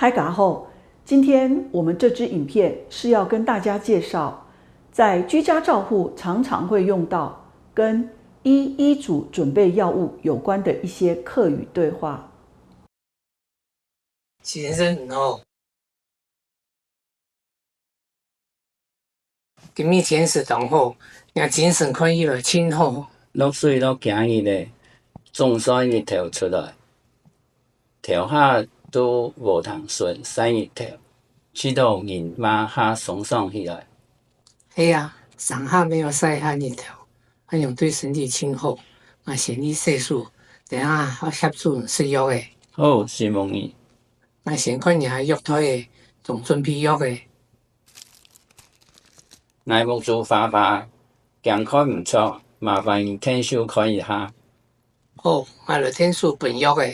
开嘎后，今天我们这支影片是要跟大家介绍，在居家照护常常会用到跟医嘱准备药物有关的一些客语对话。先生好，今日天时当好，也精神可以了，真好。落水落行去咧，总算日头出来，头下都无通顺晒日头，使到人马下爽爽起来。系啊，上下没有晒下日头，那样对身体真好。我先你细数，等下我协助食药的。好，希望你。我先看下药台的，仲准备药的。我目珠爸爸健康唔错，麻烦你听手看一下。好，我来天数本药的。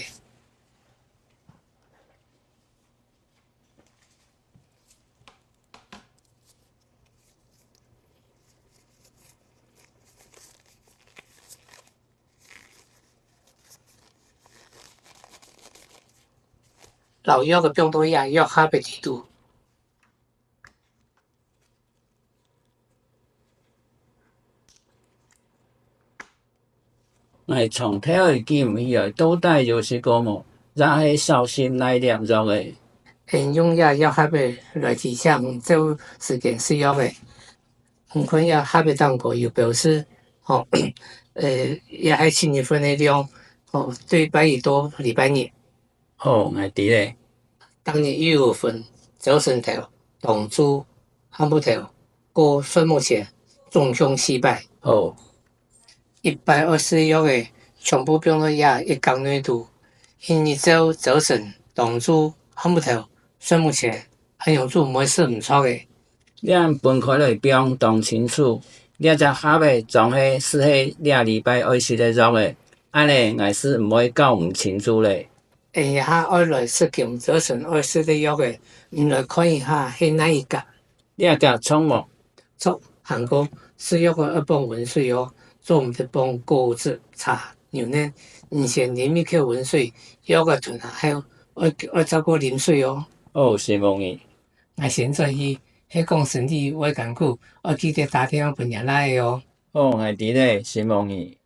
老药的病毒药药下别几度。我从头会记唔起来，到底就是个么？然系小心来念咗嘅。用药下别来提倡就时间食药的。看药下别当过又表示，也系7月份的量，对拜一多礼拜日。好，我知咧。当日1月份早晨头、同珠、汉不头过岁末前总共4拜。好120药的全部病到也一港内度，因日早晨、同珠、汉不头岁末前，很有做没事唔错的。咱分开来表当清楚，你只下尾总是2礼拜20的肉的，安尼我是唔会搞唔清楚咧。下爱来实验早晨20的药的，来看一下是哪一个？你甲错无？错，韩国是药的2泵温水哦，做唔得泵果汁茶牛奶，以前啉一口温水，药个吞下后，我照顾啉水哦。哦，希望你。我现在去，迄讲身体我艰苦，我记得打电话本人来哦。哦，我知咧，希望你。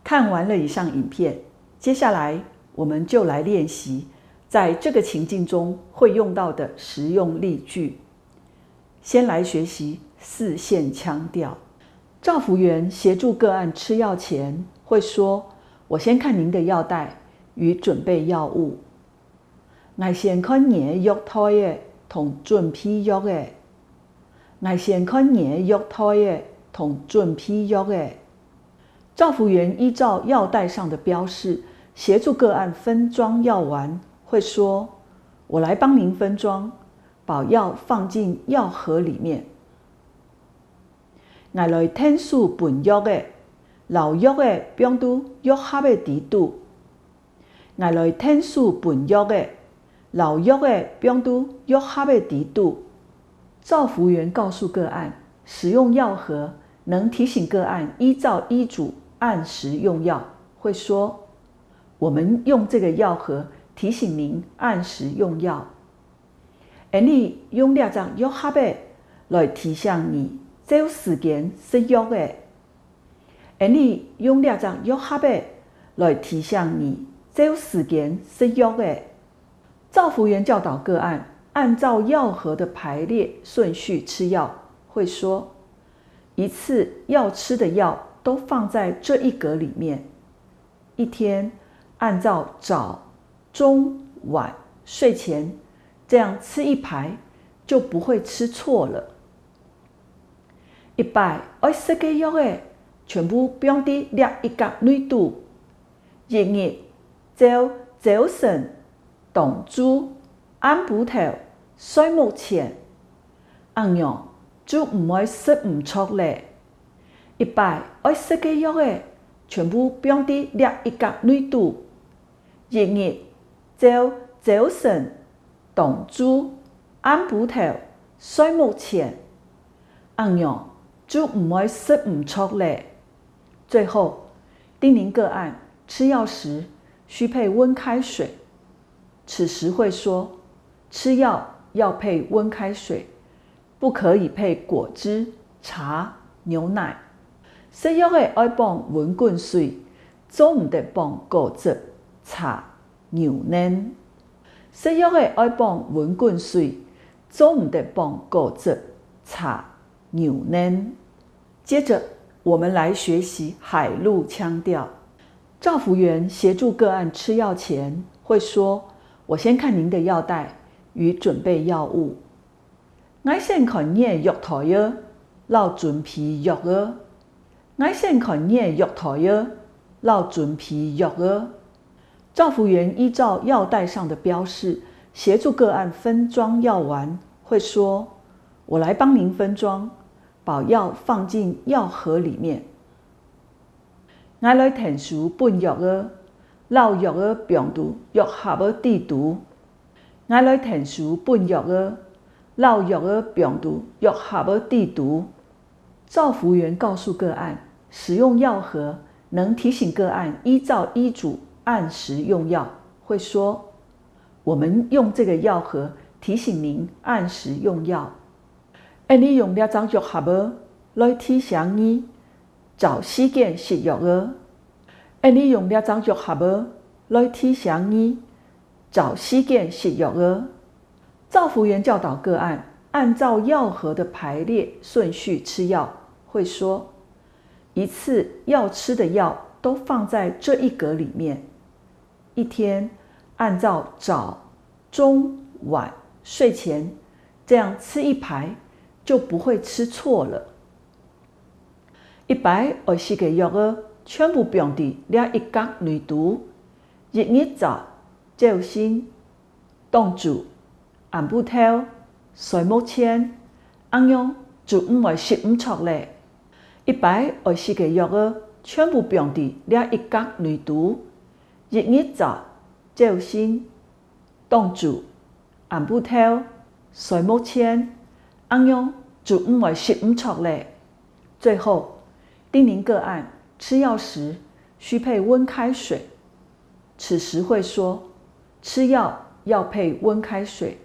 看完了以上影片，接下来我们就来练习在这个情境中会用到的实用例句。先来学习4线腔调。照服员协助个案吃药前会说：“我先看您的药袋与准备药物。”我先看您的药台的同准备药的。我先看您的药台的同准备药的。照服员依照药袋上的标示协助个案分装药丸，会说：“我来帮您分装，把药放进药盒里面。”我来天数本药的，老药的病毒药盒的底度。我来天数本药的，老药的病毒药盒的底度。照服员告诉个案，使用药盒能提醒个案依照医嘱按时用药，会说：“我们用这个药盒提醒您按时用药。”你用2张药盒的来提醒你找时间食药的。你用2张药盒的来提醒你找时间食药的。照服员教导个案按照药盒的排列顺序吃药，会说：“一次要吃的药都放在这一格里面。一天按照早、中、晚、睡前这样吃一排，就不会吃错了。120个药的全部放在列一格内度。日日照早晨、同珠、暗晡頭、睡目前，咁樣就唔會食唔錯咧。120個藥的全部放在列一格內度。日日照早晨、同珠、暗晡頭、睡目前，咁樣就唔會食唔錯咧。最後，叮咛个案吃药时需配温开水。此时会说：“吃药要配温开水，不可以配果汁、茶、牛奶。食药的爱放温滚水，总唔得放果汁、茶、牛奶。食药的爱放温滚水，总唔得放果汁、茶、牛奶。接着，我们来学习海陆腔调。照服员协助个案吃药前，会说：“我先看您的药袋与准备药物。我先看你的药台哟，老准备药哦。我先看你的药台哟，老准备药哦。”照服员依照药袋上的标示，协助个案分装药丸，会说：“我来帮您分装，把药放进药盒里面。我来填数本药哦，老药的病毒药盒的地图。我来填数本药哦，老药的病毒药盒的地图。”照服员告诉个案，使用药盒能提醒个案依照医嘱按时用药，会说：“我们用这个药盒提醒您按时用药。你用这张药盒来提醒你找时间食药哦。你用这张药盒来提醒你找时间食药哦。”照服员教导个案按照药盒的排列顺序吃药，会说：“一次要吃的药都放在这一格里面。一天按照早、中、晚、睡前这样吃一排，就不会吃错了。一排要食嘅药儿全部放伫了一角内橱，日日早、照身、冻住、暗布头、睡目前，安样就唔会食唔错咧。一排要食嘅药儿全部放伫了一角内橱，日日早、照身、冻住、暗布头、睡目前，安样就唔会食唔错咧。”最后叮咛个案吃药时需配温开水，此时会说：“吃药要配温开水，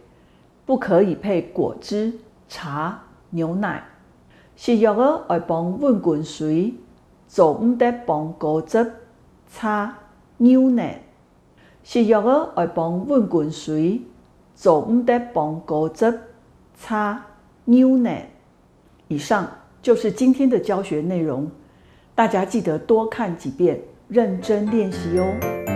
不可以配果汁、茶、牛奶。食药儿要放温滚水，就唔得放果汁、茶、牛奶。食药儿要放温滚水，就唔得放果汁、茶、牛奶。”以上就是今天的教学内容，大家记得多看几遍，认真练习哦。